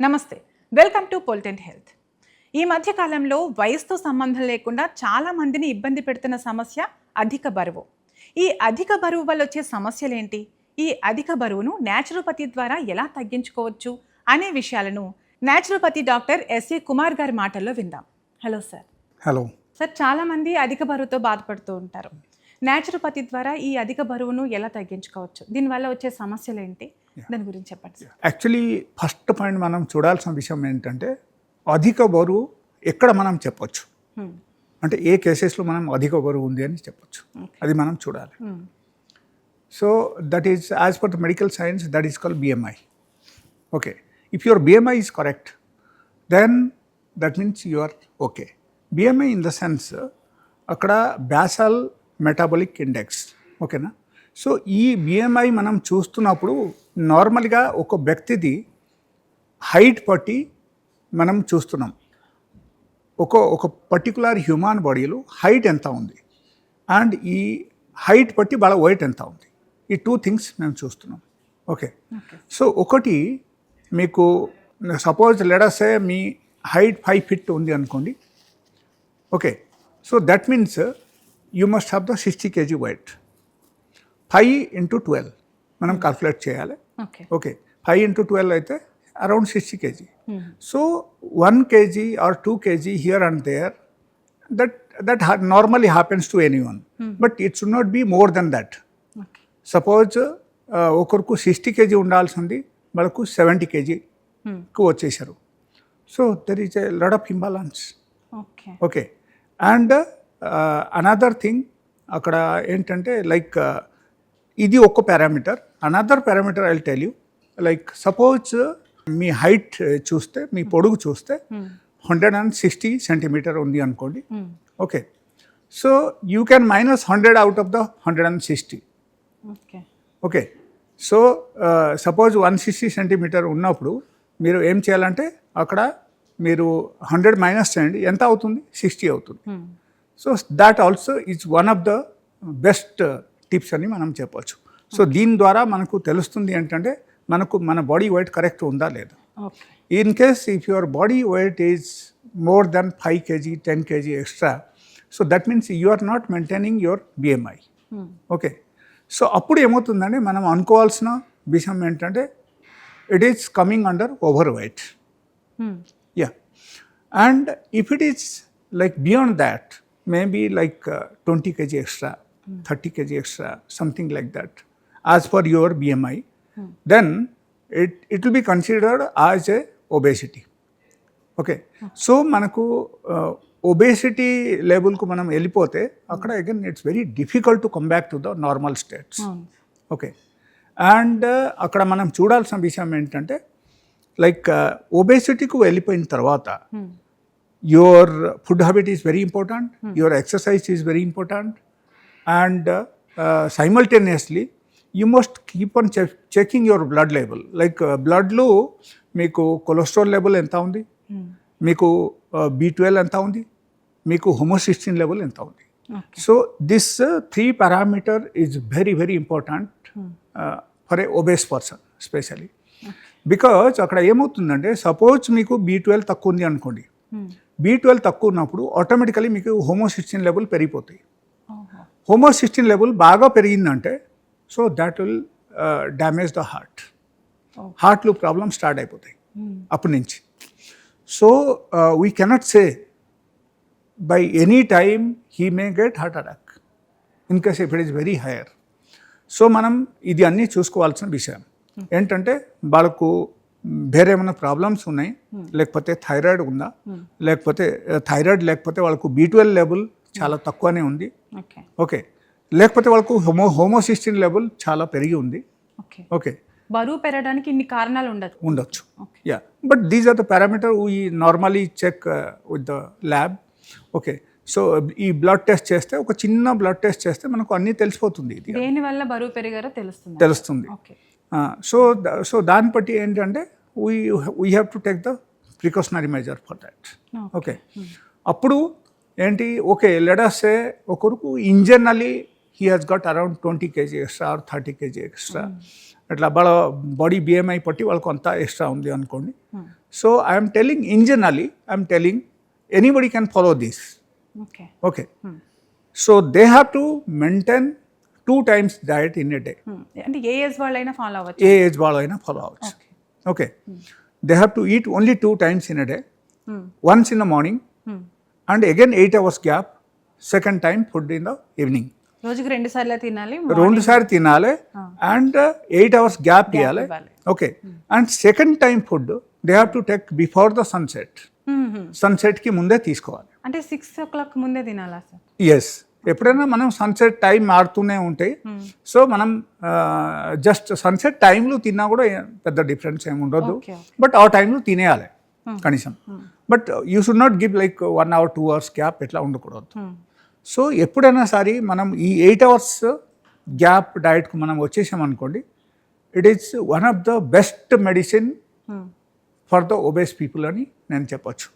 నమస్తే, welcome to పొలిటెంట్ health. ఈ మధ్య కాలంలో వయసుతో సంబంధం లేకుండా చాలా మందిని ఇబ్బంది పెడుతున్న సమస్య అధిక బరువు. ఈ అధిక బరువు వల్ల వచ్చే సమస్యలేంటి, ఈ అధిక బరువును న్యాచురోపతి ద్వారా ఎలా తగ్గించుకోవచ్చు అనే విషయాలను న్యాచురోపతి డాక్టర్ ఎస్ఏ కుమార్ గారి మాటల్లో విందాం. Hello sir. హలో సార్, చాలా మంది అధిక బరువుతో బాధపడుతూ ఉంటారు. న్యాచురోపతి ద్వారా ఈ అధిక బరువును ఎలా తగ్గించుకోవచ్చు, దీనివల్ల వచ్చే సమస్యలు ఏంటి, దాని గురించి చెప్పండి సార్. యాక్చువల్లీ ఫస్ట్ పాయింట్ మనం చూడాల్సిన విషయం ఏంటంటే అధిక బరువు ఎక్కడ మనం చెప్పొచ్చు, అంటే ఏ కేసెస్లో మనం అధిక బరువు ఉంది అని చెప్పొచ్చు, అది మనం చూడాలి. So that is as per the medical science that is called BMI. Okay, if your BMI is correct then that means you are okay. BMI in the sense అక్కడ బ్యాసల్ మెటాబలిక్ ఇండెక్స్, ఓకేనా. So ఈ BMI మనం చూస్తున్నప్పుడు నార్మల్గా ఒక వ్యక్తిది height బట్టి మనం చూస్తున్నాం. ఒక పర్టికులర్ హ్యూమన్ బాడీలో హైట్ ఎంత ఉంది అండ్ ఈ హైట్ బట్టి వాళ్ళ వెయిట్ ఎంత ఉంది, ఈ టూ థింగ్స్ మేము చూస్తున్నాం. ఓకే, సో ఒకటి మీకు సపోజ్ లెడసే మీ హైట్ 5 feet ఉంది అనుకోండి. Okay, so that means you must have the 60 kg weight. 5 into 12 మనం క్యాల్కులేట్ చేయాలి. ఓకే, 5 into 12 అయితే around 60 kg. So 1 kg or 2 kg here and there, that normally happens to anyone, but it should not be more than that. Suppose ఒకరికి 60 kg ఉండాల్సింది వాళ్ళకు 70 kgకు వచ్చేసారు. So there is a lot of imbalance. Okay, and another thing అక్కడ ఏంటంటే like ఇది ఒక parameter. Another parameter I will tell you. Like suppose me height చూస్తే, మీ పొడుగు చూస్తే 160 centimeter ఉంది అనుకోండి. Okay, so you can minus 100 out of the 160. Okay, so suppose 160 centimeter ఉన్నప్పుడు మీరు ఏం చేయాలంటే అక్కడ మీరు 100 మైనస్ చేయండి, ఎంత అవుతుంది? 60 అవుతుంది. So that also is one of the best tips అని మనం చెప్పవచ్చు. సో దీని ద్వారా మనకు తెలుస్తుంది ఏంటంటే మన బాడీ వెయిట్ కరెక్ట్ ఉందా లేదా. In case if your body weight is more than 5 kg 10 kg extra, so that means you are not maintaining your BMI. Okay, so అప్పుడు ఏమవుతుందంటే మనం అనుకోవాల్సిన విషయం ఏంటంటే it is coming under over weight. Yeah, and if it is like beyond that, maybe like 20 kg extra, 30 kg extra, something like that, as per your BMI, then it will be considered as a obesity. Okay, so మనకు obesity level కు మనం వెళ్ళిపోతే అక్కడ again it's very difficult to come back to the normal states. Okay, and అక్కడ మనం చూడాల్సిన విషయం ఏంటంటే లైక్ ఒబేసిటీకు వెళ్ళిపోయిన తర్వాత your food habit is very important, your exercise is very important, and simultaneously you must keep on checking your blood level. Like blood lo meeku cholesterol level enta undi, meeku B12 enta undi, meeku homocysteine level enta undi. So this 3 parameter is very very important for a obese person especially, because అక్కడ ఏమవుతుందంటే suppose మీకు B12 తక్కువ ఉంది అనుకోండి. B12 తక్కువ ఉన్నప్పుడు automatically మీకు homocysteine level పెరిగిపోతాయి. హోమోసిస్టిన్ లెవెల్ బాగా పెరిగిందంటే so that will damage the హార్ట్లో ప్రాబ్లమ్ స్టార్ట్ అయిపోతాయి అప్పటి నుంచి. So we cannot say by any time he may get heart attack in case if it is very higher. So మనం ఇది అన్నీ చూసుకోవాల్సిన విషయం ఏంటంటే వాళ్ళకు వేరే ఏమైనా ప్రాబ్లమ్స్ ఉన్నాయి, లేకపోతే థైరాయిడ్ ఉందా, లేకపోతే థైరాయిడ్ లేకపోతే వాళ్ళకు B12 లెవెల్ చాలా తక్కువనే ఉంది. ఓకే, లేకపోతే వాళ్ళకు హోమోసిస్టిన్ లెవెల్ చాలా పెరిగి ఉంది. ఓకే, బరువు పెరగడానికి ఇన్ని కారణాలు ఉండొచ్చు. Yeah, but these are the parameter we normally check with the lab. Okay, so ఈ బ్లడ్ టెస్ట్ చేస్తే, ఒక చిన్న బ్లడ్ టెస్ట్ చేస్తే మనకు అన్నీ తెలిసిపోతుంది. దేనివల్ల బరువు పెరిగారో తెలుస్తుంది. సో దాన్ని బట్టి ఏంటంటే we have to take the precautionary measure for that. Okay, అప్పుడు ఏంటి, ఓకే లెట్ us say ఒకరికి ఇంజనరలీ he has got around 20 kg extra or 30 kg extra, అట్లా వాళ్ళ బాడీ BMI పట్టి వాళ్ళకు అంతా ఎక్స్ట్రా ఉంది అనుకోండి. So I am telling, in generally, I am telling anybody can follow this. Okay. Okay. So they have to maintain 2 times diet in a day. అంటే ఏ age వాళ్ళైనా follow అవ్వచ్చు. ఏ ఏజ్ వాళ్ళైనా follow అవ్వచ్చు. Okay. They have to eat only 2 times in a day. Once in the morning and again 8 hours gap. Second time food in the evening. రోజుకి 2 సార్లు తినాలి. 2 సార్లు తినాలి అండ్ 8 hours గ్యాప్ ఇవ్వాలి. Okay. And second time food they have to take before the sunset. సన్సెట్కి ముందే తీసుకోవాలి. అంటే 6 o'clock ముందే తినాలా సార్? ఎస్. ఎప్పుడైనా మనం సన్సెట్ టైం మారుతూనే ఉంటాయి. సో మనం జస్ట్ సన్సెట్ టైంలో తిన్నా కూడా పెద్ద డిఫరెన్స్ ఏమి ఉండదు. బట్ ఆ టైంలో తినేయాలి కనీసం. But you should not give like 1 hour 2 hours gap ఎట్లా ఉండకూడదు. సో ఎప్పుడైనా సరే మనం ఈ 8 hours గ్యాప్ డయట్కు మనం వచ్చేసామనుకోండి, it is one of the best medicine for the obese people అని నేను చెప్పొచ్చు.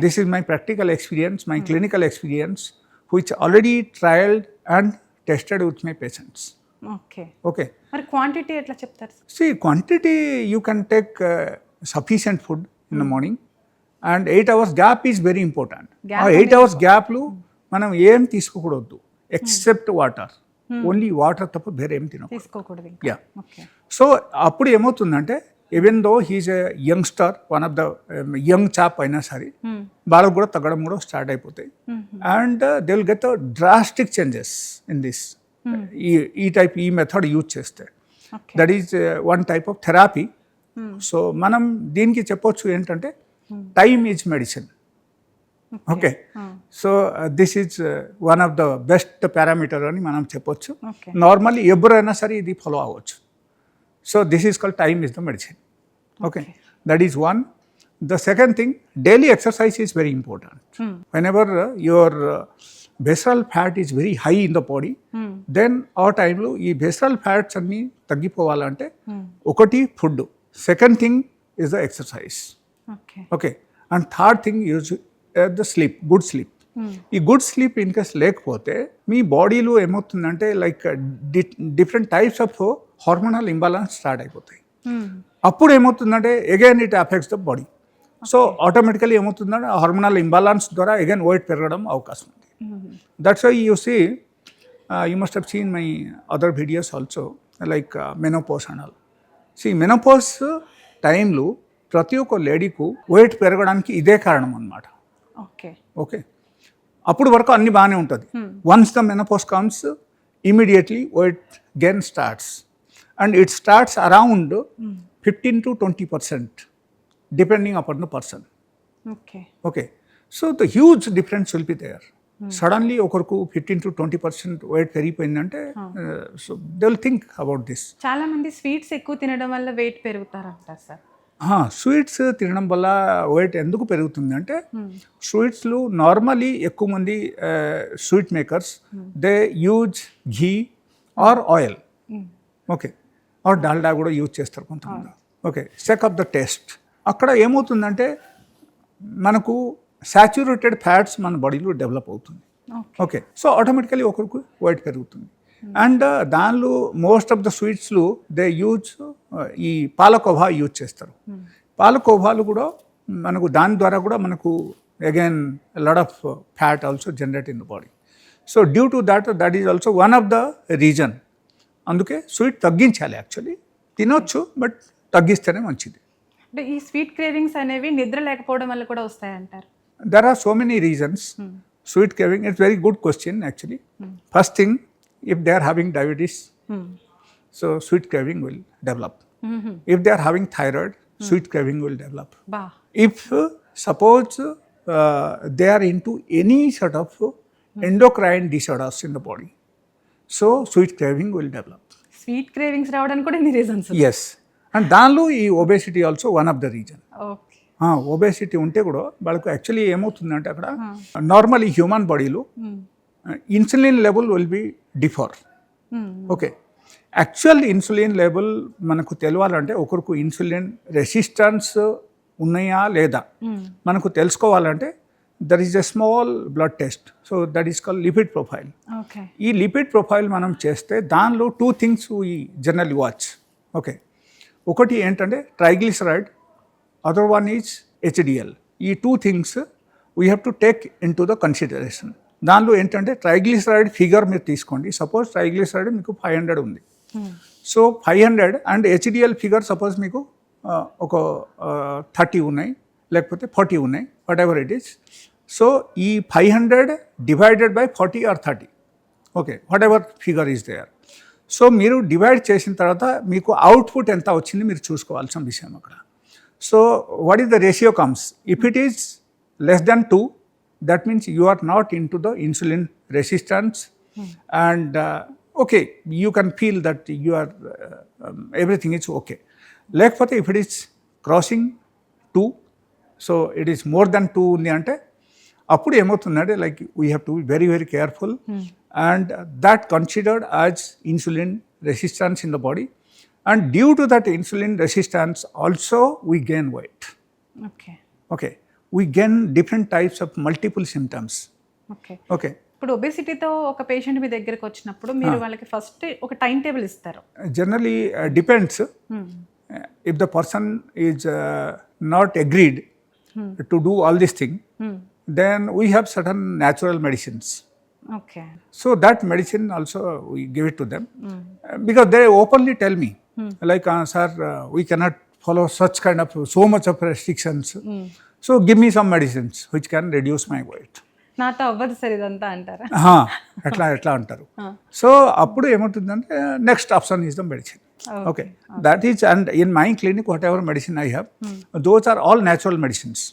This is my practical experience, my clinical experience which already trialed and tested with my patients. Okay. మరి క్వాంటిటీ ఎట్లా చెప్తారు? See, quantity you can take sufficient food in the morning and 8 hours gap is very important. 8 hours gap లో మనం ఏం తీసుకోకూడదు except water. Only water తప్ప వేరే ఏం తీసుకోకూడదు. యా. సో అప్పుడు ఏమవుతుందంటే even though he's a youngster, one of the young chap అయినా సరే వాళ్ళకు కూడా తగ్గడం కూడా స్టార్ట్ అయిపోతాయి. And they will get drastic changes in this. ఈ మెథడ్ యూజ్ చేస్తే that is one type of therapy. So మనం దీనికి చెప్పొచ్చు ఏంటంటే time is medicine. Okay. So this is one of the best parameter అని మనం చెప్పొచ్చు. నార్మల్లీ ఎవరైనా సరే ఇది ఫాలో అవ్వచ్చు. So this is called time is the medicine. Okay. That is one. The second thing, daily exercise is very important. Whenever your visceral fat is very high in the body, then our time lo ee visceral fats anni taggipovalante okati food, second thing is the exercise. Okay. And third thing is the sleep, good sleep. ఈ good sleep in case లేకపోతే మీ బాడీలో ఏమవుతుందంటే like different types of hormonal imbalance start అయిపోతాయి. అప్పుడు ఏమవుతుందంటే again it affects the body. So automatically ఏమవుతుందంటే hormonal imbalance ద్వారా అగైన్ వెయిట్ పెరగడం అవకాశం ఉంది. That's why you see you must have seen my other videos also like menopause and all. See menopause టైంలో ప్రతి ఒక్క లేడీకు వెయిట్ పెరగడానికి ఇదే కారణం అన్నమాట. ఓకే. అప్పుడు వరకు అన్ని బాగానే ఉంటుంది. Once the menopause comes immediately weight gain starts and it starts around 15 to 20% depending upon the person. Okay. So the huge difference will be there. Suddenly ఒకరికి 15 to 20% వెయిట్ పెరిగిపోయిందంటే so they will think about this. చాలా మంది sweets ఎక్కువ తినడం వల్ల wait పెరుగుతారంటారు sir. Sweets తినడం వల్ల wait ఎందుకు పెరుగుతుంది అంటే స్వీట్స్లో నార్మలీ ఎక్కువ మంది sweet makers they use ghee or oil. Okay. Or Dalda కూడా యూజ్ చేస్తారు కొంతమంది. Okay. Sake of the taste. అక్కడ ఏమవుతుందంటే మనకు సాచ్యురేటెడ్ ఫ్యాట్స్ మన బాడీలో డెవలప్ అవుతుంది. ఓకే. సో ఆటోమేటికలీ ఒకరికి వెయిట్ పెరుగుతుంది. అండ్ దానిలో మోస్ట్ ఆఫ్ ద స్వీట్స్లో దే యూజ్ ఈ పాలకోవా యూజ్ చేస్తారు. పాలకోవాలు కూడా మనకు దాని ద్వారా కూడా మనకు again lot of fat also generate in the body. So due to that is also one of the reason. అందుకే స్వీట్ తగ్గించాలి. యాక్చువల్లీ తినొచ్చు బట్ తగ్గిస్తేనే మంచిది. అంటే ఈ స్వీట్ క్రేవింగ్స్ అనేవి నిద్ర లేకపోవడం వల్ల కూడా వస్తాయంటారు. There are so many reasons. Sweet craving it's very good question actually. First thing, if they are having diabetes, so sweet craving will develop. If they are having thyroid, sweet craving will develop. If suppose they are into any sort of endocrine disorders in the body, so sweet craving will develop. Sweet cravings రావడానికి కూడా ఎన్ని reasons? Yes. And దానిలో ఈ obesity also one of the reason. Obesity ఉంటే కూడా వాళ్ళకు actually ఏమవుతుందంటే అక్కడ నార్మల్ ఈ హ్యూమన్ బాడీలో insulin level will be differ. Okay. Actual insulin level మనకు తెలియాలంటే ఒకరికి ఇన్సులిన్ రెసిస్టెన్స్ ఉన్నాయా లేదా మనకు తెలుసుకోవాలంటే there is a small blood test. So that is called lipid profile. ఈ లిపిడ్ ప్రొఫైల్ మనం చేస్తే దానిలో 2 things ఈ జనరల్ వాచ్. ఓకే. ఒకటి ఏంటంటే triglyceride other one is HDL. ఈ 2 things we have to take in to the consideration. దానిలో ఏంటంటే ట్రైగ్లిసరైడ్ ఫిగర్ మీరు తీసుకోండి. సపోజ్ ట్రైగ్లిసరైడ్ మీకు 500 ఉంది. So 500 and HDL figure suppose మీకు ఒక 30 ఉన్నాయి, లేకపోతే 40 ఉన్నాయి, whatever it is. So ఈ 500 divided by 40 or 30, okay, whatever figure is there. So మీరు డివైడ్ చేసిన తర్వాత మీకు అవుట్పుట్ ఎంత వచ్చింది మీరు చూసుకోవాల్సిన విషయం అక్కడ. So what is the ratio comes, if it is less than 2, that means you are not into the insulin resistance, and okay, you can feel that you are everything is okay. Lekapothe if it is crossing 2, so it is more than 2 undi ante appudu emoutunదంటే like we have to be very very careful, and that considered as insulin resistance in the body, and due to that insulin resistance also we gain weight. Okay, we gain different types of multiple symptoms. Okay. ఇప్పుడు ఒబేసిటీతో ఒక patient మీ దగ్గరికి వచ్చినప్పుడు మీరు వాళ్ళకి first ఒక time table ఇస్తారు. Generally depends. If the person is not agreed to do all this thing, then we have certain natural medicines. Okay. So that medicine also we give it to them, because they openly tell me like sir, we cannot follow such kind of so much of restrictions, so give me some medicines which can reduce my weight. నాతో అవ్వదు sir ఇదంతా అంటారా? ఎట్లా అంటారు. So అప్పుడు ఏమవుతుందంటే next option is the medicine. Okay, that is, and in my clinic whatever medicine I have, those are all natural medicines,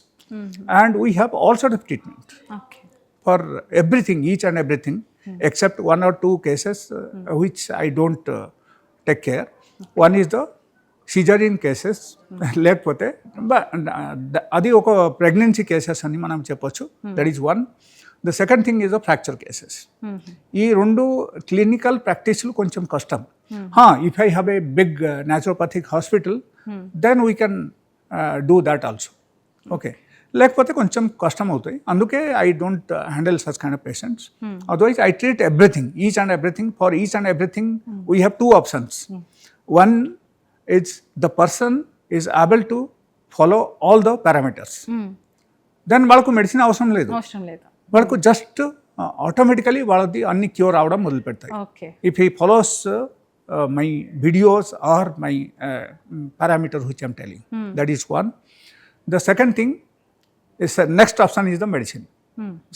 and we have all sort of treatment for everything, each and everything, except 1 or 2 cases which I don't take care. One is the cesarean cases, లేకపోతే అది ఒక pregnancy cases అని మనం చెప్పొచ్చు. That is one. The second thing is the fracture cases. ఈ 2 clinical ప్రాక్టీస్లు కొంచెం కష్టం. If I have a big naturopathic hospital, then we can do that also. Okay, లేకపోతే కొంచెం కష్టం అవుతాయి. అందుకే I don't handle such kind of patients. Otherwise I treat everything, each and everything. For each and everything we have 2 options. One is the person is able to follow all the parameters. దెన్ వాళ్ళకు medicine అవసరం లేదు. వాళ్ళకు just automatically వాళ్ళది అన్ని cure అవడం మొదలు పెడతాయి. If he follows my videos or my parameters which I'm telling, that is one. The second thing is next option is the medicine.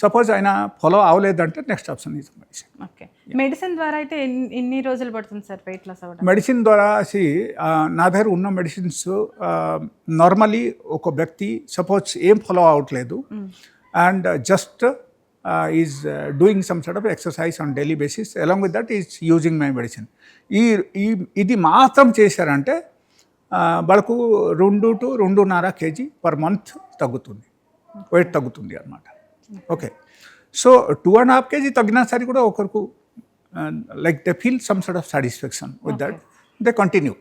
Suppose ఆయన ఫాలో అవ్వలేదంటే next option is medicine. Okay, medicine ద్వారా అయితే ఎన్ని రోజులు పడుతుంది sir weight loss అవ్వడం? Medicine ద్వారా నా దగ్గర ఉన్న మెడిసిన్స్ నార్మలీ ఒక వ్యక్తి సపోజ్ ఏం ఫాలో అవ్వట్లేదు and just is doing some sort of exercise on daily basis, along with that is using my medicine. ఇది మాత్రం చేశారంటే వాళ్ళకు 2 to 2.5 kg పర్ మంత్ తగ్గుతుంది, వెయిట్ తగ్గుతుంది అన్నమాట. ఓకే, సో 2.5 kg తగ్గినా సరే కూడా ఒకరికి like they feel some sort of satisfaction with that, they continue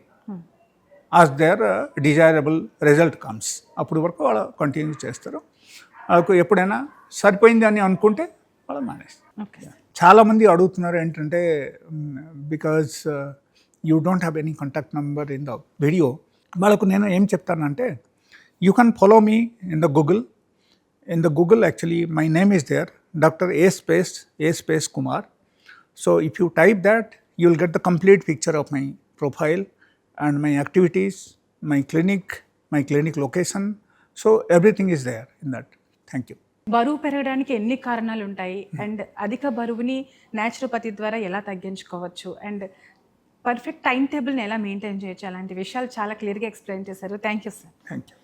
as their desirable result comes. అప్పుడు వరకు వాళ్ళు కంటిన్యూ చేస్తారు. వాళ్ళకు ఎప్పుడైనా సరిపోయింది అని అనుకుంటే వాళ్ళు మానేస్తారు. చాలామంది అడుగుతున్నారు ఏంటంటే, because you don't have any contact number in the video. వాళ్ళకు నేను ఏం చెప్తానంటే, you can follow me in the Google. In the Google, actually, my name is there, Dr. A space Kumar. So if you type that, you'll get the complete picture of my profile and my activities, my clinic location. So everything is there in that. Thank you. బరువు పెరగడానికి ఎన్ని కారణాలు ఉంటాయి, and అధిక బరువుని naturopathy ద్వారా ఎలా తగ్గించుకోవచ్చు, అండ్ పర్ఫెక్ట్ టైం టేబుల్ని ఎలా మెయింటైన్ చేయొచ్చు, అలాంటి విషయాలు చాలా క్లియర్గా ఎక్స్ప్లెయిన్ చేశారు. Thank you sir. Thank you.